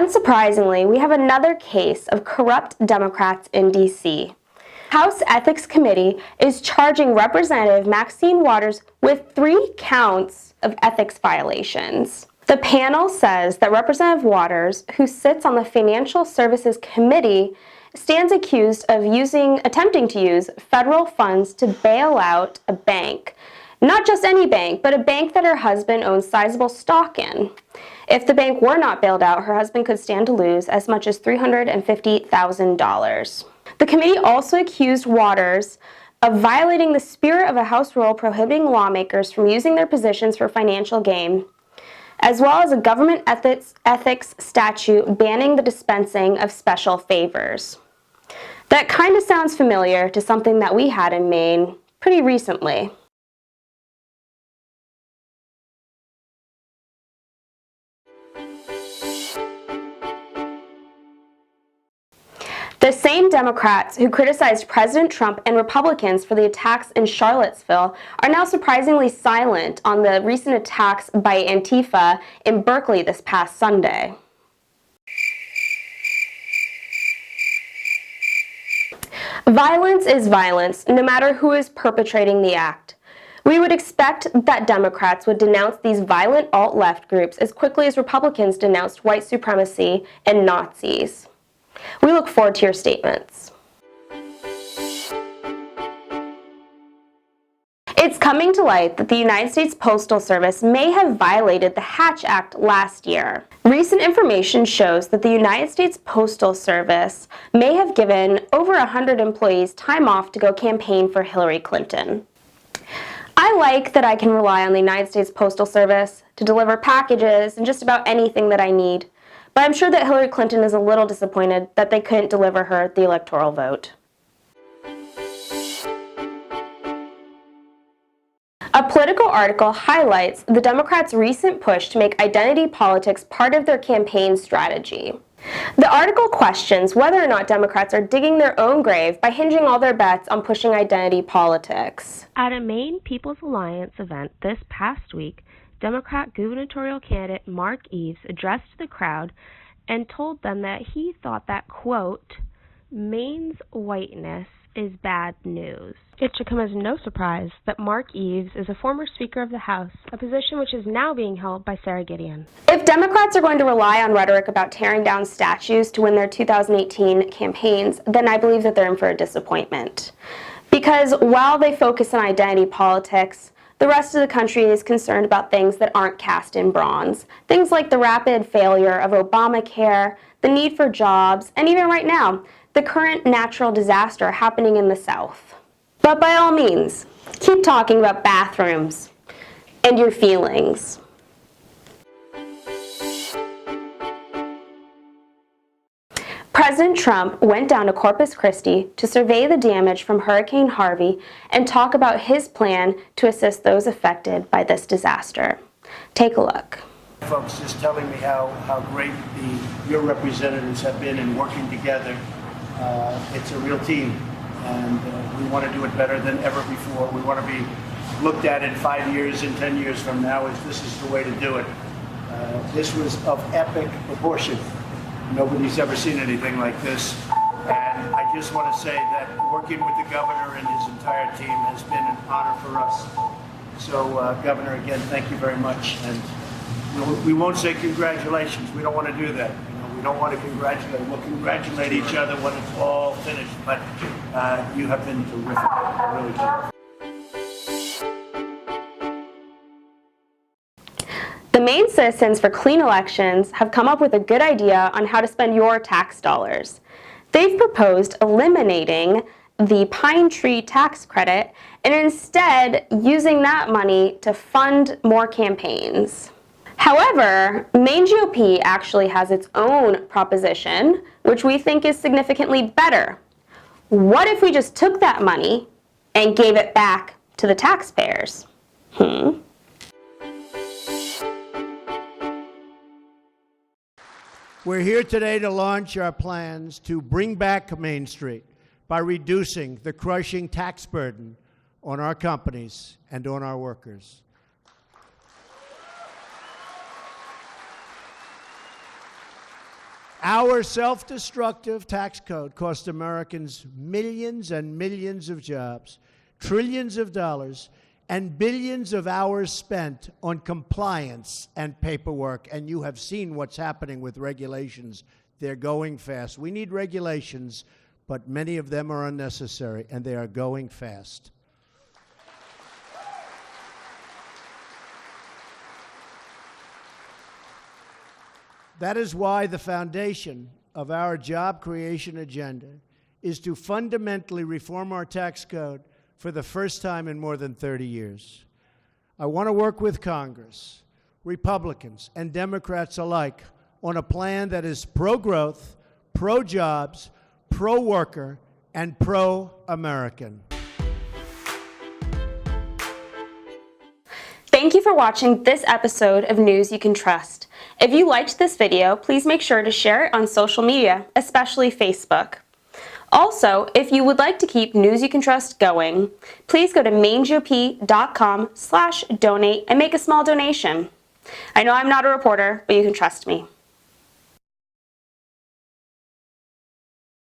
Unsurprisingly, we have another case of corrupt Democrats in D.C. House Ethics Committee is charging Representative Maxine Waters with 3 counts of ethics violations. The panel says that Representative Waters, who sits on the Financial Services Committee, stands accused of attempting to use federal funds to bail out a bank. Not just any bank, but a bank that her husband owns sizable stock in. If the bank were not bailed out, her husband could stand to lose as much as $350,000. The committee also accused Waters of violating the spirit of a House rule prohibiting lawmakers from using their positions for financial gain, as well as a government ethics statute banning the dispensing of special favors. That kind of sounds familiar to something that we had in Maine pretty recently. The same Democrats who criticized President Trump and Republicans for the attacks in Charlottesville are now surprisingly silent on the recent attacks by Antifa in Berkeley this past Sunday. Violence is violence, no matter who is perpetrating the act. We would expect that Democrats would denounce these violent alt-left groups as quickly as Republicans denounced white supremacy and Nazis. We look forward to your statements. It's coming to light that the United States Postal Service may have violated the Hatch Act last year. Recent information shows that the United States Postal Service may have given over 100 employees time off to go campaign for Hillary Clinton. I like that I can rely on the United States Postal Service to deliver packages and just about anything that I need. But I'm sure that Hillary Clinton is a little disappointed that they couldn't deliver her the electoral vote. A Politico article highlights the Democrats' recent push to make identity politics part of their campaign strategy. The article questions whether or not Democrats are digging their own grave by hinging all their bets on pushing identity politics. At a Maine People's Alliance event this past week, Democrat gubernatorial candidate Mark Eves addressed the crowd and told them that he thought that, quote, Maine's whiteness is bad news. It should come as no surprise that Mark Eves is a former Speaker of the House, a position which is now being held by Sarah Gideon. If Democrats are going to rely on rhetoric about tearing down statues to win their 2018 campaigns, then I believe that they're in for a disappointment. Because while they focus on identity politics, the rest of the country is concerned about things that aren't cast in bronze. Things like the rapid failure of Obamacare, the need for jobs, and even right now, the current natural disaster happening in the South. But by all means, keep talking about bathrooms and your feelings. President Trump went down to Corpus Christi to survey the damage from Hurricane Harvey and talk about his plan to assist those affected by this disaster. Take a look. Folks just telling me how great your representatives have been in working together. It's a real team, and we want to do it better than ever before. We want to be looked at in 5 years and 10 years from now as this is the way to do it. This was of epic proportion. Nobody's ever seen anything like this. And I just want to say that working with the governor and his entire team has been an honor for us. So, Governor, again, thank you very much. And we won't say congratulations. We don't want to do that. We don't want to congratulate. We'll congratulate each other when it's all finished. But you have been terrific. Really good. The Maine Citizens for Clean Elections have come up with a good idea on how to spend your tax dollars. They've proposed eliminating the pine tree tax credit and instead using that money to fund more campaigns. However, Maine GOP actually has its own proposition, which we think is significantly better. What if we just took that money and gave it back to the taxpayers? We're here today to launch our plans to bring back Main Street by reducing the crushing tax burden on our companies and on our workers. Our self-destructive tax code cost Americans millions and millions of jobs, trillions of dollars, and billions of hours spent on compliance and paperwork. And you have seen what's happening with regulations. They're going fast. We need regulations, but many of them are unnecessary, and they are going fast. That is why the foundation of our job creation agenda is to fundamentally reform our tax code for the first time in more than 30 years. I want to work with Congress, Republicans, and Democrats alike on a plan that is pro-growth, pro-jobs, pro-worker, and pro-American. Thank you for watching this episode of News You Can Trust. If you liked this video, please make sure to share it on social media, especially Facebook. Also, if you would like to keep News You Can Trust going, please go to MaineGOP.com/donate and make a small donation. I know I'm not a reporter, but you can trust me.